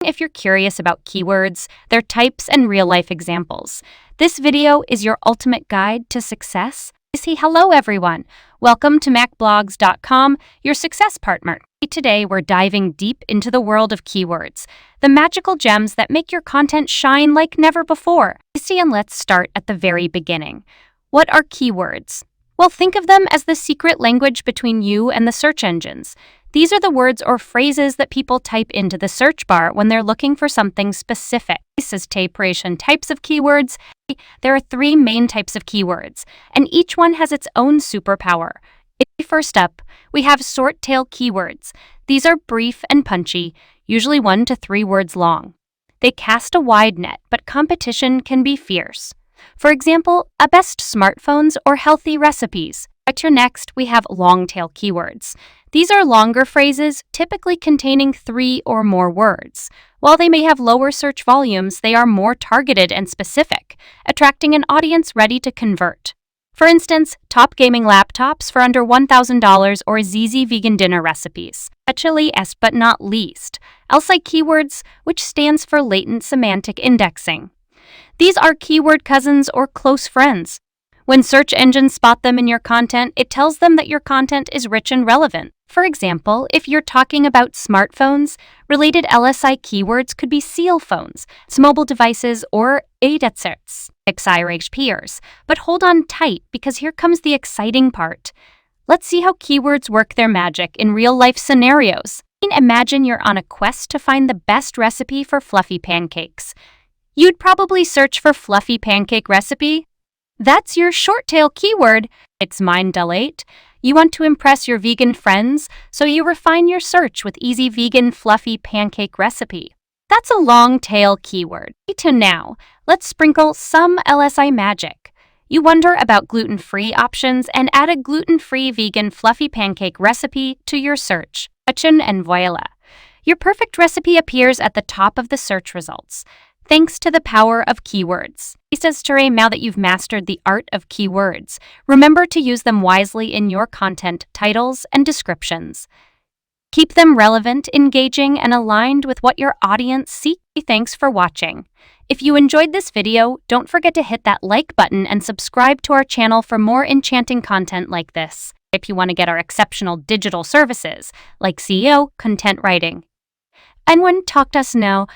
if you're curious about keywords, their types, and real-life examples. This video is your ultimate guide to success. Hello everyone, welcome to makblogs.com, your success partner. Today we're diving deep into the world of keywords, the magical gems that make your content shine like never before. And let's start at the very beginning. What are keywords? Well, think of them as the secret language between you and the search engines. These are the words or phrases that people type into the search bar when they're looking for something specific. This is types of keywords. There are three main types of keywords, and each one has its own superpower. First up, we have short tail keywords. These are brief and punchy, usually 1 to 3 words long. They cast a wide net, but competition can be fierce. For example, best smartphones or healthy recipes. Next, we have long-tail keywords. These are longer phrases, typically containing 3 or more words. While they may have lower search volumes, they are more targeted and specific, attracting an audience ready to convert. For instance, top gaming laptops for under $1,000 or ZZ vegan dinner recipes. Last but not least, LSI keywords, which stands for latent semantic indexing. These are keyword cousins or close friends. When search engines spot them in your content, it tells them that your content is rich and relevant. For example, if you're talking about smartphones, related LSI keywords could be seal phones, mobile devices, or headsets, peers. But hold on tight, because here comes the exciting part. Let's see how keywords work their magic in real-life scenarios. Imagine you're on a quest to find the best recipe for fluffy pancakes. You'd probably search for fluffy pancake recipe. That's your short-tail keyword. It's mind-delete. You want to impress your vegan friends, so you refine your search with easy vegan fluffy pancake recipe. That's a long-tail keyword. Now, let's sprinkle some LSI magic. You wonder about gluten-free options and add a gluten-free vegan fluffy pancake recipe to your search. And voila! Your perfect recipe appears at the top of the search results, thanks to the power of keywords. Now that you've mastered the art of keywords, remember to use them wisely in your content, titles, and descriptions. Keep them relevant, engaging, and aligned with what your audience seeks. Thanks for watching. If you enjoyed this video, don't forget to hit that like button and subscribe to our channel for more enchanting content like this. If you want to get our exceptional digital services, like SEO, content writing, and talk to us now.